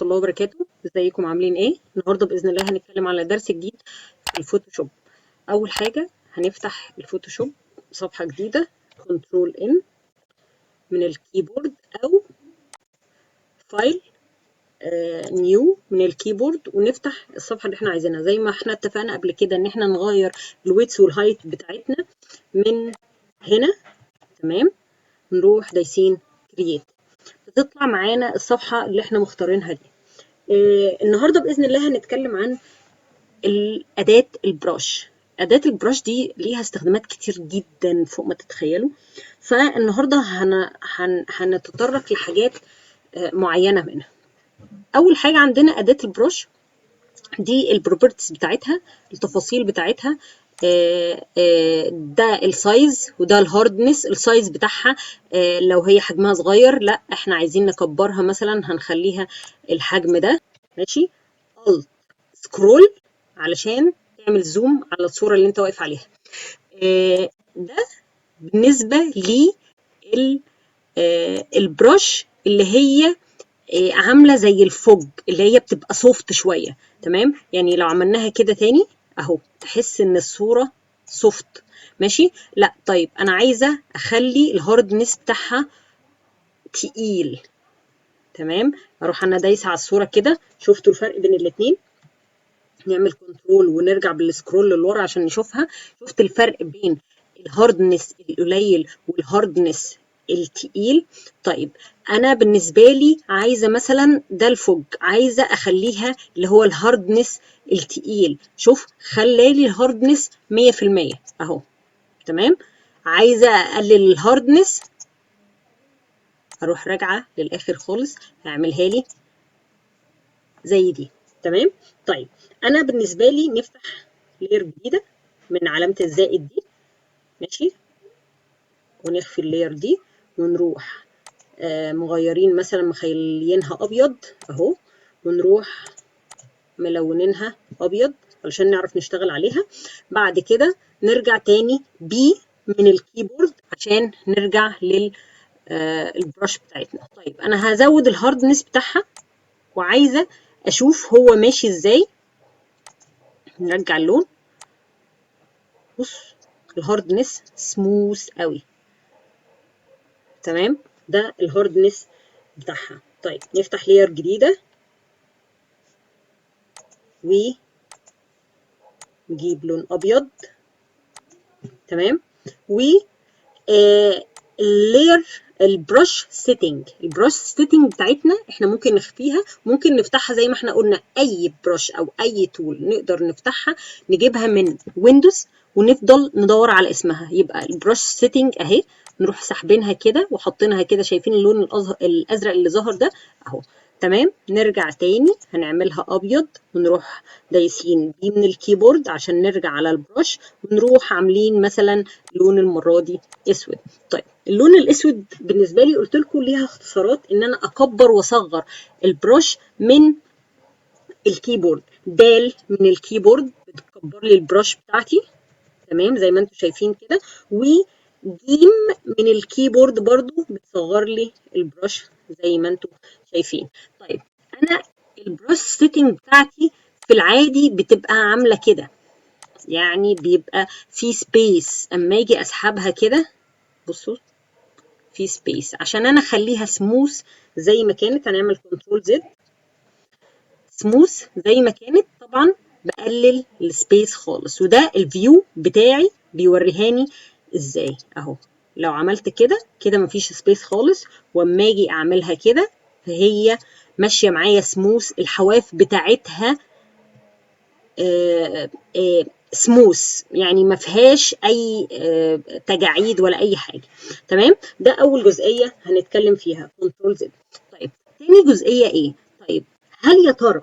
الله وبركاته. ازيكم عاملين ايه؟ النهارده باذن الله هنتكلم على درس جديد في الفوتوشوب. اول حاجه هنفتح الفوتوشوب صفحه جديده، كنترول ان من الكيبورد او فايل نيو من الكيبورد، ونفتح الصفحه اللي احنا عايزينها زي ما احنا اتفقنا قبل كده ان احنا نغير الويدث والهايت بتاعتنا من هنا. تمام، نروح دايسين كرييت، بتطلع معانا الصفحه اللي احنا مختارينها دي. النهارده باذن الله هنتكلم عن الاداه البراش. اداه البراش دي ليها استخدامات كتير جدا فوق ما تتخيلوا، فالنهارده هنتطرق لحاجات معينه منها. اول حاجه عندنا اداه البراش دي البروبرتيز بتاعتها، التفاصيل بتاعتها. ده السايز وده الهاردنس. السايز بتاعها لو هي حجمها صغير، لا احنا عايزين نكبرها، مثلا هنخليها الحجم ده. ماشي، الت سكرول علشان تعمل زوم على الصورة اللي انت واقف عليها. ده بالنسبة للبرش اللي هي عاملة زي الفوج، اللي هي بتبقى سوفت شوية. تمام، يعني لو عملناها كده تاني اهو تحس ان الصورة سوفت. ماشي، لا طيب انا عايزة اخلي الهاردنس بتاعها تقيل. تمام، اروح انا دايسة على الصورة كده، شفتوا الفرق بين الاتنين؟ نعمل كنترول ونرجع بالسكرول لورا عشان نشوفها. شفت الفرق بين الهاردنس القليل والهاردنس التقيل؟ طيب انا بالنسبه لي عايزه مثلا ده الفوج، عايزه اخليها اللي هو الهاردنس التقيل. شوف خلالي الهاردنس 100% اهو. تمام، عايزه اقلل الهاردنس، اروح راجعه للاخر خالص هعملها لي زي دي. تمام، طيب انا بالنسبه لي نفتح لير جديده من علامه الزائد دي. ماشي، ونخفي اللير دي ونروح مغيرين مثلا مخليينها ابيض اهو، ونروح ملونينها ابيض علشان نعرف نشتغل عليها. بعد كده نرجع تاني بي من الكيبورد عشان نرجع لل البرش بتاعتنا. طيب انا هزود الهاردنس بتاعها وعايزه اشوف هو ماشي ازاي. نرجع اللون، بص الهاردنس سموث قوي. تمام، ده الهاردنس بتاعها. طيب نفتح لير جديده ونجيب لون ابيض. تمام، و اللير البرش سيتنج، البرش سيتنج بتاعتنا احنا ممكن نخفيها، ممكن نفتحها زي ما احنا قلنا. اي برش او اي تول نقدر نفتحها، نجيبها من ويندوز ونفضل ندور على اسمها. يبقى البرش سيتنج اهي، نروح ساحبينها كده وحاطينها كده. شايفين اللون الازرق اللي ظهر ده اهو؟ تمام، نرجع تاني هنعملها ابيض ونروح دايسين بيه من الكيبورد عشان نرجع على البرش، ونروح عاملين مثلا لون المره دي اسود. طيب اللون الاسود بالنسبه لي قلت لكم ليها اختصارات، ان انا اكبر واصغر البرش من الكيبورد. دال من الكيبورد بتكبر لي البرش بتاعتي، تمام زي ما انتم شايفين كده، وجيم من الكيبورد برضو بتصغر لي البرش زي ما انتم شايفين. طيب انا البرش سيتنج بتاعتي في العادي بتبقى عامله كده، يعني بيبقى في سبيس اما اجي اسحبها كده. بصوا في سبيس عشان انا اخليها سموث زي ما كانت. هنعمل كنترول زد، سموث زي ما كانت. طبعا بقلل السبيس خالص، وده الفيو بتاعي بيوريهاني ازاي اهو. لو عملت كده كده مفيش سبيس خالص، واما اجي اعملها كده فهي ماشيه معايا سموث، الحواف بتاعتها سموث، يعني ما فيهاش اي تجاعيد ولا اي حاجه. تمام، ده اول جزئيه هنتكلم فيها، كنترول زد. طيب تاني جزئيه ايه؟ طيب هل يا ترى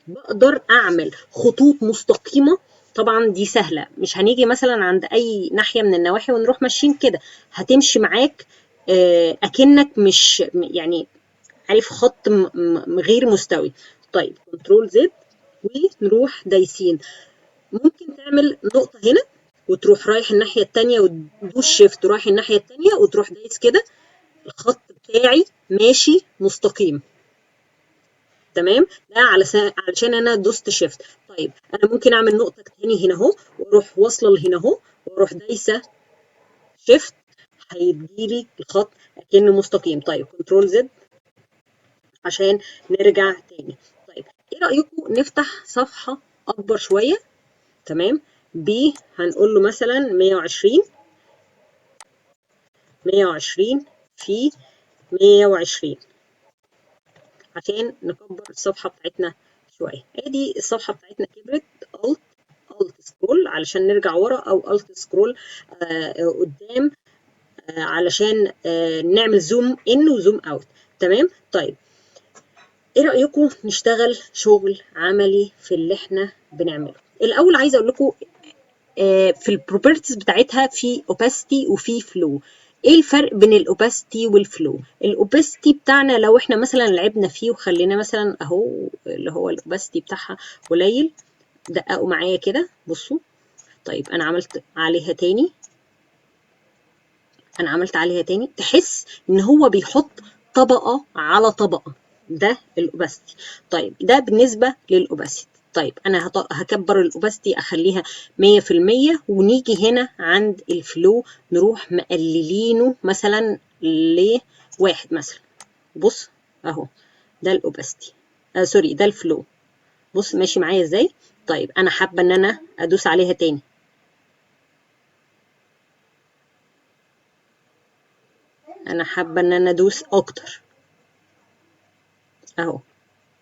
بقدر اعمل خطوط مستقيمه؟ طبعا دي سهله، مش هنيجي مثلا عند اي ناحيه من النواحي ونروح ماشيين كده، هتمشي معاك اكنك مش يعني عارف خط غير مستوي. طيب كنترول زد ونروح دايسين. ممكن تعمل نقطه هنا وتروح رايح الناحيه الثانيه وتدوس شيفت ورايح الناحيه الثانيه وتروح دايس كده، الخط بتاعي ماشي مستقيم. تمام. ده علشان انا دوست شيفت. طيب انا ممكن اعمل نقطه تاني هنا اهو، واروح واصله لهنا اهو، واروح دايسه شيفت، هيديلي الخط اكنه مستقيم. طيب كنترول زد عشان نرجع تاني. طيب ايه رايكم نفتح صفحه اكبر شويه؟ تمام. هنقول له مثلا 120 في 120 عشان نكبر الصفحه بتاعتنا شويه. ادي الصفحه بتاعتنا كبرت. الت سكرول علشان نرجع ورا، او الت سكرول قدام علشان نعمل زوم ان وزوم اوت. تمام. طيب ايه رايكم نشتغل شغل عملي في اللي احنا بنعمله؟ الاول عايزه اقول لكم في البروبرتيز بتاعتها في اوباسيتي وفي فلو. ايه الفرق بين الاوباسيتي والفلو؟ الاوباسيتي بتاعنا لو احنا مثلا لعبنا فيه وخلينا مثلا اهو اللي هو الاوباسيتي بتاعها قليل، دققوا معايا كده بصوا. طيب انا عملت عليها تاني، تحس ان هو بيحط طبقه على طبقه. ده الاوباسيتي. طيب ده بالنسبه للاوباسيتي. طيب انا هكبر الاوباسيتي اخليها 100%، ونيجي هنا عند الفلو نروح مقللينه مثلا لواحد مثلا. بص اهو ده الاوباسيتي، سوري ده الفلو. بص ماشي معايا ازاي. طيب انا حابه ان انا ادوس عليها تاني. انا حابه ان انا ادوس اكتر اهو.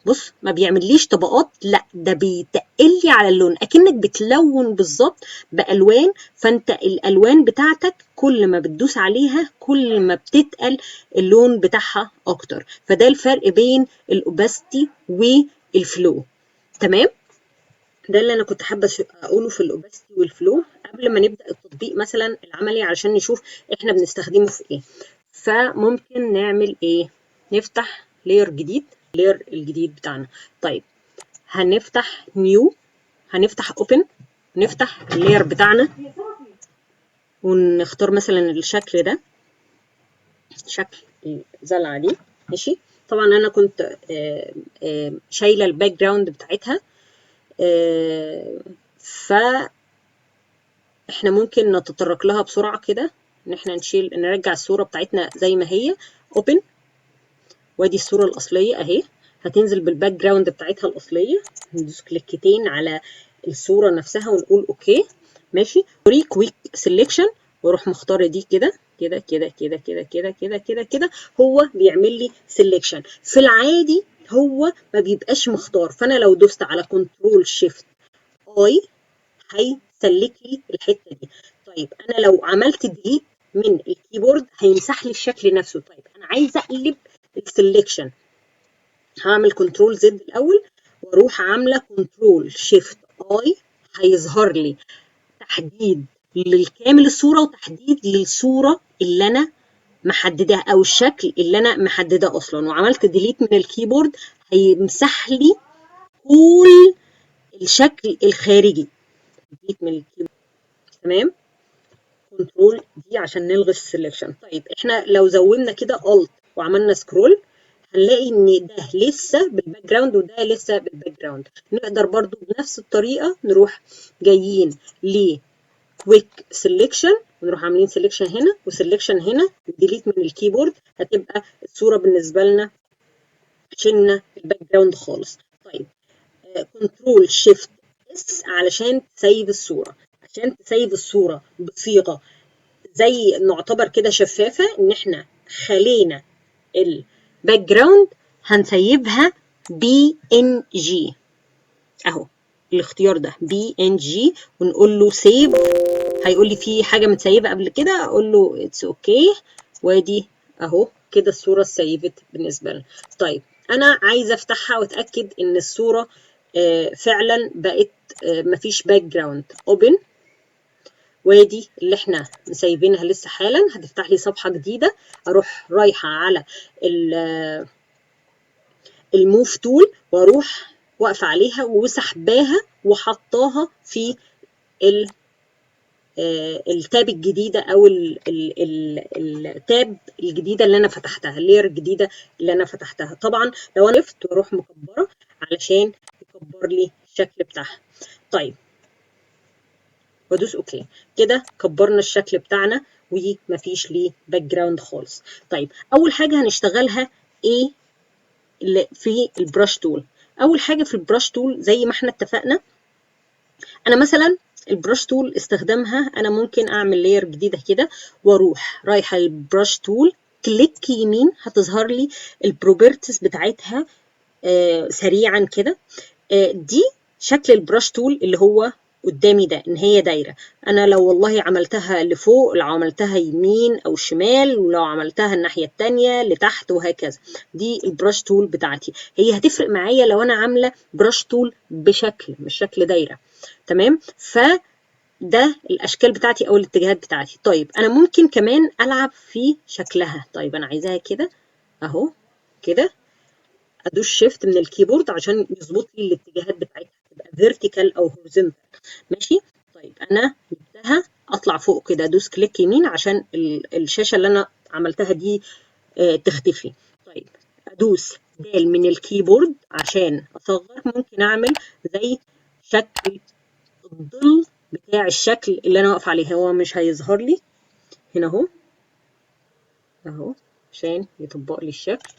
بص ما بيعمليش طبقات، لا ده بيتقل لي على اللون، اكنك بتلون بالظبط بالوان. فانت الالوان بتاعتك كل ما بتدوس عليها كل ما بتتقل اللون بتاعها اكتر. فده الفرق بين الاوباستي والفلو. تمام. ده اللي انا كنت حابه اقوله في الاوباستي والفلو قبل ما نبدا التطبيق مثلا العملي، علشان نشوف احنا بنستخدمه في ايه. فممكن نعمل ايه؟ نفتح لاير جديد، لاير الجديد بتاعنا. طيب هنفتح نيو، هنفتح اوبن، نفتح اللاير بتاعنا ونختار مثلا الشكل ده، شكل الزلعه دي. ماشي. طبعا انا كنت شايله الباك جراوند بتاعتها، فاحنا ممكن نتطرق لها بسرعه كده، ان احنا نرجع الصوره بتاعتنا زي ما هي. اوبن، وادي الصوره الاصليه اهي، هتنزل بالباك جراوند بتاعتها الاصليه. ندوس كليكتين على الصوره نفسها ونقول اوكي. ماشي. ري كويك سيلكشن، واروح مختاره دي كده كده كده كده كده كده كده كده كده. هو بيعمل لي سيلكشن. في العادي هو ما بيبقاش مختار، فانا لو دوست على كنترول شيفت اي هيسلك لي الحته دي. طيب انا لو عملت ديليت من الكيبورد هيمسح لي الشكل نفسه. طيب انا عايزه اقلب السلكشن، هعمل كنترول زد الاول واروح عامله كنترول شيفت اي، هيظهر لي تحديد للكامل الصوره وتحديد للصوره اللي انا محددها او الشكل اللي انا محدده اصلا. وعملت ديليت من الكيبورد هيمسح لي كل الشكل الخارجي. ديليت من الكيبورد. تمام. كنترول دي عشان نلغي السلكشن. طيب احنا لو زودنا كده الت وعملنا سكرول هنلاقي ان ده لسه بالباك جراوند وده لسه بالباك جراوند. نقدر برضو بنفس الطريقه نروح جايين ل كويك سيلكشن ونروح عاملين سيلكشن هنا وسيلكشن هنا وديليت من الكيبورد، هتبقى الصوره بالنسبه لنا شلنا الباك جراوند خالص. طيب كنترول شيفت اس علشان تسيب الصوره، عشان تسيب الصوره بصيغه زي نعتبر كده شفافه، ان احنا خلينا الباك جراوند هنسيبها بي ان جي اهو. الاختيار ده بي ان جي ونقول له سيف. هيقول لي في حاجه متسيبه قبل كده، اقول له اتس اوكي. وادي اهو كده الصوره اتسيبت بالنسبه لنا. طيب انا عايزه افتحها واتاكد ان الصوره فعلا بقت مفيش باك جراوند. اوبن، وادي اللي احنا مسيبينها لسه حالا، هتفتح لي صفحه جديده. اروح رايحه على الموف تول واروح واقفه عليها وسحباها وحطاها في التاب الجديده او التاب الجديده اللي انا فتحتها، اللير الجديده اللي انا فتحتها. طبعا لو انا لفت واروح مكبره علشان يكبر لي الشكل بتاعها. طيب وادوس اوكي. كده كبرنا الشكل بتاعنا ومفيش ليه باك جراوند خالص. طيب اول حاجه هنشتغلها ايه في البراش تول؟ اول حاجه في البراش تول زي ما احنا اتفقنا، انا مثلا البراش تول استخدامها انا ممكن اعمل لاير جديده كده واروح رايحه البراش تول، كليك يمين هتظهر لي البروبرتيز بتاعتها سريعا كده. دي شكل البراش تول اللي هو قدامي ده، ان هي دايره. انا لو والله عملتها لفوق، لو عملتها يمين او شمال، ولو عملتها الناحيه التانية لتحت وهكذا، دي البراش تول بتاعتي. هي هتفرق معايا لو انا عامله براش تول بشكل مش شكل دايره. تمام، فده الاشكال بتاعتي او الاتجاهات بتاعتي. طيب انا ممكن كمان العب في شكلها. طيب انا عايزاها كده اهو، كده ادوس شيفت من الكيبورد عشان يظبط لي الاتجاهات بتاعتها تبقى فيرتيكال او هوريزونتال. ماشي. طيب انا جبتها اطلع فوق كده، ادوس كليك يمين عشان الشاشه اللي انا عملتها دي تختفي. طيب ادوس دال من الكيبورد عشان اصغر. ممكن اعمل زي شكل الظل بتاع الشكل اللي انا واقف عليه، هو مش هيظهر لي هنا اهو، اهو عشان يطبق لي الشكل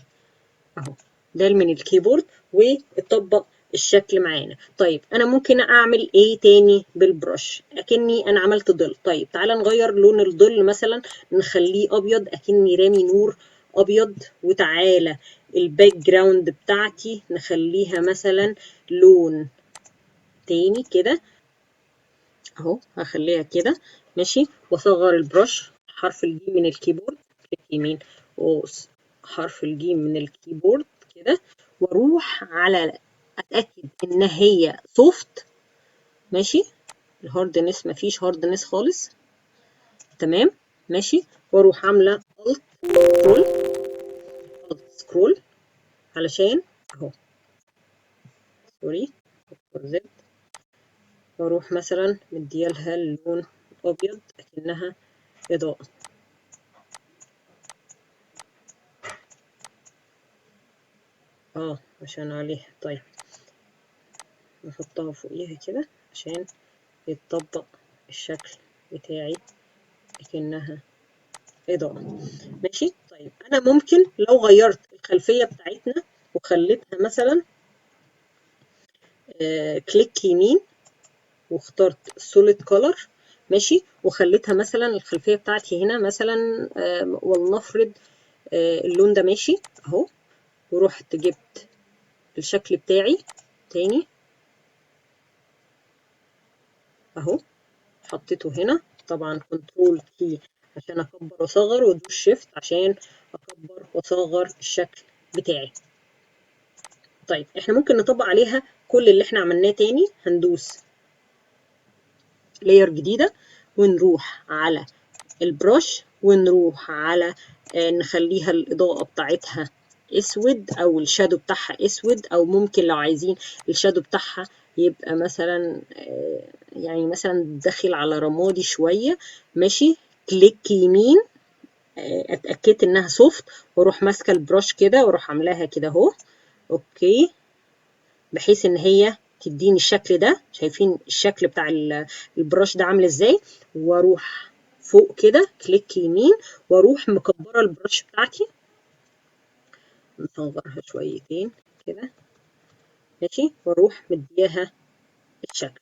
اهو. ده من الكيبورد ويطبق الشكل معانا. طيب انا ممكن اعمل ايه تاني بالبرش؟ اكني انا عملت ظل. طيب تعالى نغير لون الظل مثلا، نخليه ابيض اكني رامي نور ابيض. وتعالى الباك جراوند بتاعتي نخليها مثلا لون تاني كده اهو، هخليها كده. ماشي. واصغر البرش، حرف الجي من الكيبورد، كليك يمين وحرف الجي من الكيبورد كده، واروح على اتاكد ان هي سوفت. ماشي. الهاردنس مفيش هاردنس خالص. تمام. ماشي. واروح عامله الت سكرول، الت سكرول علشان اهو، سوري، زد، واروح مثلا مديالها اللون ابيض اكنها اضاءه. عشان عليها. طيب نحطها فوقيها كده عشان يتطبق الشكل بتاعي اكنها اضاءة. ماشي. طيب انا ممكن لو غيرت الخلفية بتاعتنا وخليتها مثلا كليك يمين واخترت سوليد كولر. ماشي. وخليتها مثلا الخلفية بتاعتي هنا مثلا ولنفرض اللون ده. ماشي اهو. ورحت جبت الشكل بتاعي تاني اهو، حطيته هنا. طبعا كنترول كي عشان اكبر واصغر، وادوس شيفت عشان اكبر واصغر الشكل بتاعي. طيب احنا ممكن نطبق عليها كل اللي احنا عملناه تاني. هندوس لاير جديدة ونروح على البرش ونروح على نخليها الإضاءة بتاعتها اسود او الشادو بتاعها اسود، او ممكن لو عايزين الشادو بتاعها يبقى مثلا يعني مثلا داخل على رمادي شوية. ماشي. كليك يمين اتأكدت انها سوفت، واروح ماسكة البرش كده واروح عاملاها كده اهو. اوكي. بحيث ان هي تديني الشكل ده. شايفين الشكل بتاع البرش ده عامل ازاي؟ واروح فوق كده كليك يمين واروح مكبره البرش بتاعتي، نصغرها شويتين كده. ماشي. واروح مدياها الشكل،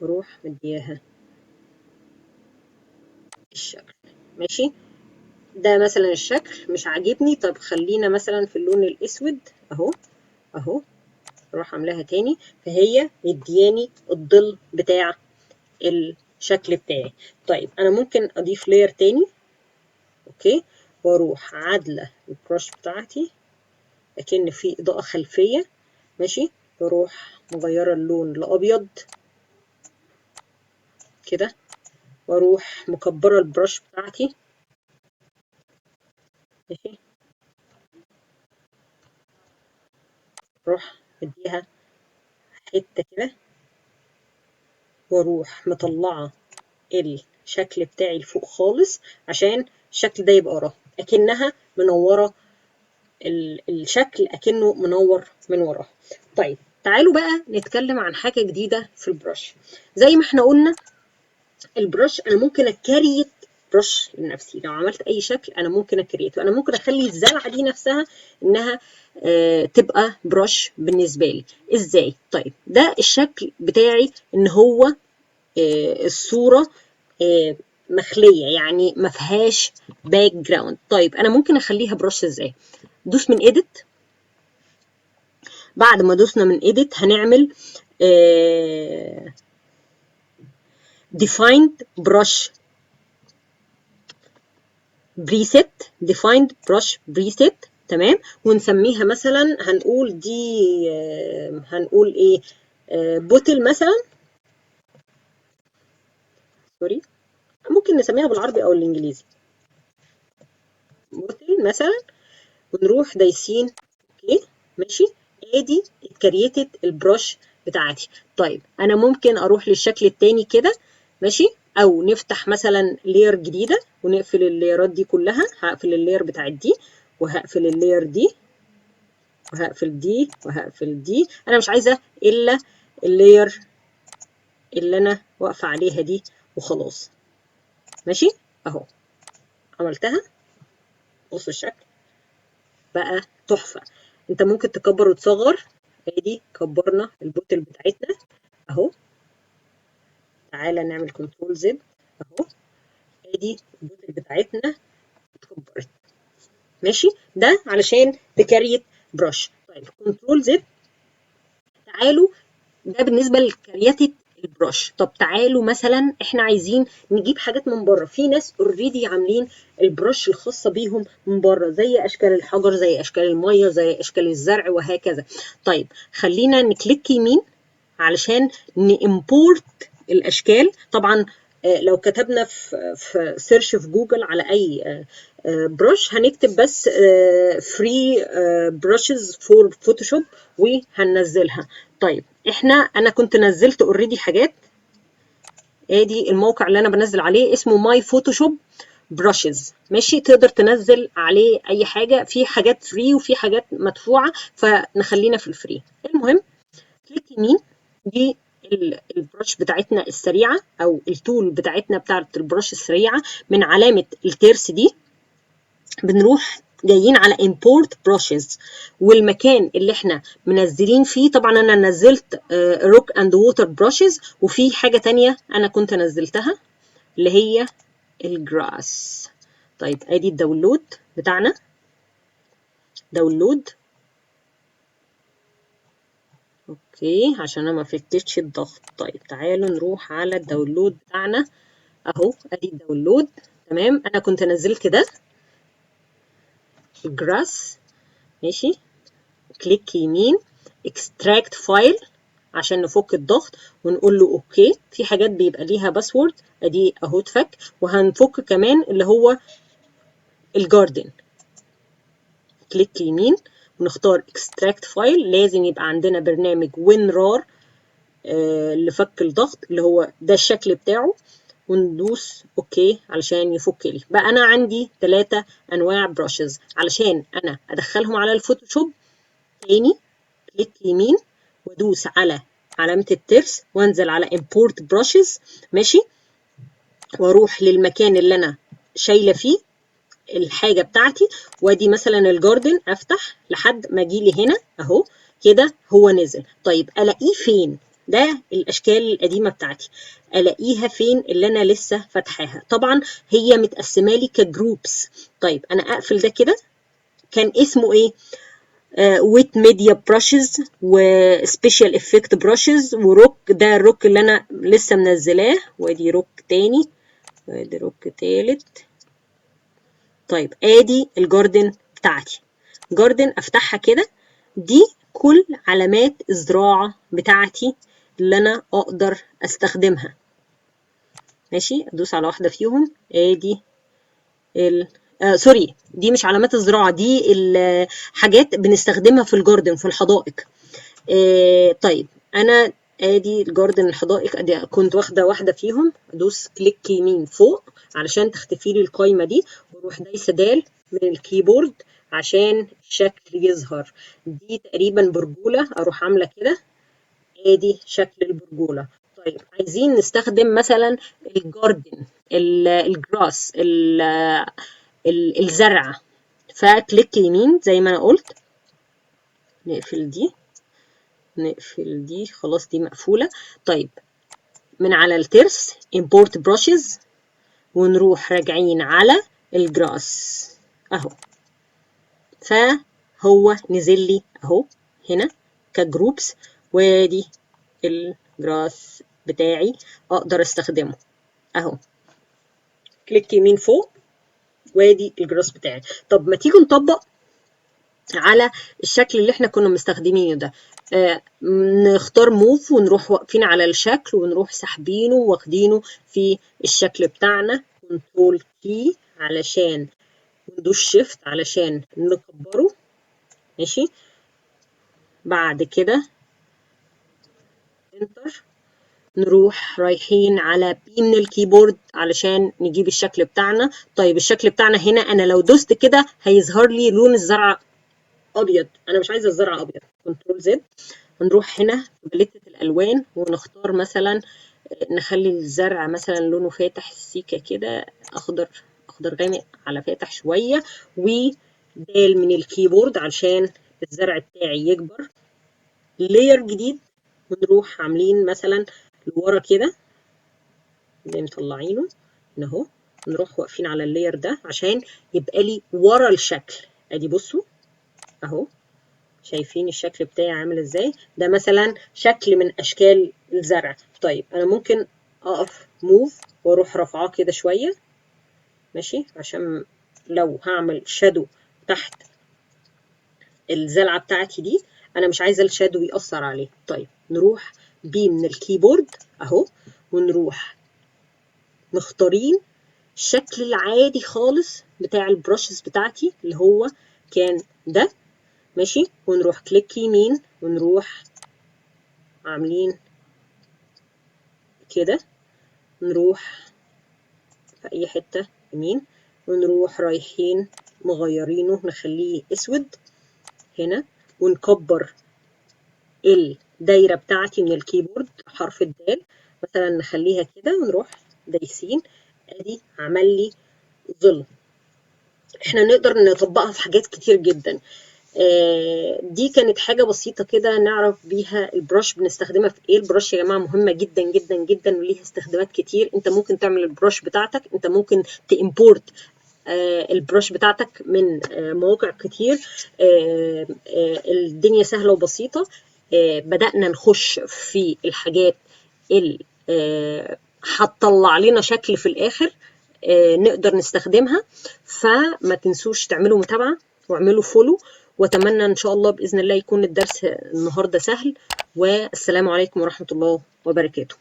واروح مدياها الشكل. ماشي. ده مثلا الشكل مش عاجبني. طب خلينا مثلا في اللون الاسود اهو، اهو اروح عاملاها تاني. فهي مدياني الظل بتاع الشكل بتاعي. طيب انا ممكن اضيف لاير تاني. اوكي. واروح عادله البرش بتاعتي اكن في اضاءه خلفيه. ماشي. واروح مغيره اللون لابيض كده، واروح مكبره البرش بتاعتي. ماشي. اروح مديها حته كده واروح مطلعه الشكل بتاعي لفوق خالص عشان الشكل ده يبقى وراه اكنها منوره، الشكل اكنه منور من وراه. طيب تعالوا بقى نتكلم عن حاجه جديده في البرش. زي ما احنا قلنا البرش انا ممكن اكريت برش لنفسي، لو عملت اي شكل انا ممكن اكريته، انا ممكن اخلي الزرعه دي نفسها انها تبقى برش بالنسبه لي. ازاي؟ طيب ده الشكل بتاعي ان هو الصوره مخليه، يعني ما فيهاش باك جراوند. طيب انا ممكن اخليها برش ازاي؟ دوس من ايديت. بعد ما دوسنا من ايديت هنعمل defined brush preset. تمام، ونسميها مثلا هنقول دي هنقول ايه، بوتل مثلا، سوري ممكن نسميها بالعربي او الانجليزي بوتل مثلا، ونروح دايسين اوكي. ماشي، ادي اتكريتت البرش بتاعتي. طيب انا ممكن اروح للشكل التاني كده، ماشي، او نفتح مثلا لير جديده ونقفل الليرات دي كلها. هقفل اللير بتاعت دي، وهقفل اللير دي، وهقفل دي، وهقفل دي. انا مش عايزه الا اللير اللي انا واقفه عليها دي وخلاص. ماشي اهو عملتها. بص الشكل بقى تحفه. انت ممكن تكبر وتصغر. ادي كبرنا البوتل بتاعتنا اهو. تعالى نعمل كنترول زد اهو. ادي البوتل بتاعتنا اتكبرت. ماشي، ده علشان تكريت برش. طيب كنترول زد. تعالوا، ده بالنسبه لكرياتة البرش. طب تعالوا مثلا احنا عايزين نجيب حاجات من بره. في ناس اوريدي عاملين البرش الخاصه بيهم من بره، زي اشكال الحجر، زي اشكال الميه، زي اشكال الزرع وهكذا. طيب خلينا نكليك يمين علشان نimporت الاشكال. طبعا لو كتبنا في سيرش في جوجل على اي برش هنكتب بس فري برشز فور فوتوشوب وهننزلها. طيب انا كنت نزلت اوريدي حاجات. ادي الموقع اللي انا بنزل عليه اسمه ماي فوتوشوب براشز. ماشي، تقدر تنزل عليه اي حاجه، في حاجات فري وفي حاجات مدفوعه، فنخلينا في الفري. المهم كليك يمين، دي البرش بتاعتنا السريعه او التول بتاعتنا بتاعت البرش السريعه. من علامه الترس دي بنروح جايين على import brushes، والمكان اللي احنا منزلين فيه. طبعا انا نزلت روك اند ووتر براشز، وفي حاجه تانية انا كنت نزلتها اللي هي الجراس. طيب ادي الداونلود بتاعنا، داونلود اوكي عشان انا ما فتتش الضغط. طيب تعالوا نروح على الداونلود بتاعنا اهو. ادي الداونلود. تمام، انا كنت نزلت ده الجراس. ماشي، كليك يمين اكستراكت فايل عشان نفك الضغط ونقول له اوكي. في حاجات بيبقى ليها باسورد، ادي اهو اتفك. وهنفك كمان اللي هو الجاردن. كليك يمين ونختار اكستراكت فايل. لازم يبقى عندنا برنامج WinRAR لفك الضغط اللي هو ده الشكل بتاعه، وندوس اوكي علشان يفك لي. بقى انا عندي 3 انواع براشز علشان انا ادخلهم على الفوتوشوب. تاني كليك يمين وادوس على علامة الترس وانزل على import brushes. ماشي، واروح للمكان اللي انا شايله فيه الحاجه بتاعتي، وادي مثلا الجاردن، افتح لحد ما اجي لي هنا اهو كده هو نزل. طيب الاقيه فين؟ ده الاشكال القديمه بتاعتي، الاقيها فين اللي انا لسه فاتحاها؟ طبعا هي متقسمه لي كجروبس. طيب انا اقفل ده كده. كان اسمه ايه؟ ويت ميديا براشز وسبيشال افكت براشز وروك. ده الروك اللي انا لسه منزلاه، وادي روك تاني، وادي روك تالت. طيب ادي الجاردن بتاعتي. جاردن افتحها كده، دي كل علامات الزراعة بتاعتي اللي انا اقدر استخدمها. ماشي، ادوس على واحدة فيهم. ادي سوري، دي مش علامات الزراعة، دي الحاجات بنستخدمها في الجاردن في الحدائق. طيب انا ادي الجاردن الحدائق، ادي كنت واخده واحده فيهم، ادوس كليك يمين فوق علشان تختفي لي القايمه دي، واروح دايسه دال من الكيبورد عشان الشكل يظهر. دي تقريبا برجوله، اروح عامله كده، ادي شكل البرجوله. طيب عايزين نستخدم مثلا الجاردن، الجراس، الزرع، فكليك يمين زي ما انا قلت. نقفل دي خلاص، دي مقفولة. طيب من على الترس import brushes، ونروح راجعين على الجراس اهو، فهو نزل لي اهو هنا كجروبس، وادي الجراس بتاعي اقدر استخدمه اهو. كليك يمين فوق وادي الجراس بتاعي. طب ما تيجوا نطبق على الشكل اللي احنا كنا مستخدمينه ده. نختار موف ونروح واقفين على الشكل ونروح ساحبينه واخدينه في الشكل بتاعنا، كنترول كي علشان ندوس شيفت علشان نكبره، ماشي. بعد كده انتر، نروح رايحين على بي من الكيبورد علشان نجيب الشكل بتاعنا. طيب الشكل بتاعنا هنا انا لو دوست كده هيظهر لي لون الزرع ابيض، انا مش عايزه الزرع ابيض. كنترول زد، هنروح هنا في باليتة الالوان ونختار مثلا، نخلي الزرع مثلا لونه فاتح سيكه كده، اخضر، اخضر غامق على فاتح شويه، ودال من الكيبورد علشان الزرع بتاعي يكبر. لاير جديد، ونروح عاملين مثلا لورا كده زي مطلعينه هنا اهو، نروح واقفين على اللاير ده عشان يبقى لي ورا الشكل. ادي بصوا اهو، شايفين الشكل بتاعي عامل ازاي؟ ده مثلا شكل من اشكال الزرع. طيب انا ممكن اقف موف واروح رافعاه كده شويه، ماشي، عشان لو هعمل شادو تحت الزلعه بتاعتي دي انا مش عايزه الشادو يأثر عليه. طيب نروح بيه من الكيبورد اهو، ونروح مختارين الشكل العادي خالص بتاع البراشز بتاعتي اللي هو كان ده، ماشي، ونروح كليك يمين ونروح عاملين كده، نروح في اي حتة يمين ونروح رايحين مغيرينه نخليه اسود هنا، ونكبر الدايرة بتاعتي من الكيبورد حرف الدال مثلا نخليها كده، ونروح دايسين، ادي عمل لي ظل. احنا نقدر نطبقها في حاجات كتير جدا. دي كانت حاجة بسيطة كده نعرف بيها البرش بنستخدمها في ايه. البرش يا جماعة مهمة جدا جدا جدا وليها استخدامات كتير. انت ممكن تعمل البرش بتاعتك، انت ممكن تإمبورت البرش بتاعتك من مواقع كتير. الدنيا سهلة وبسيطة. بدأنا نخش في الحاجات اللي هتطلع لنا شكل في الآخر نقدر نستخدمها. فما تنسوش تعملوا متابعة واعملوا فولو، واتمنى ان شاء الله باذن الله يكون الدرس النهارده سهل. والسلام عليكم ورحمه الله وبركاته.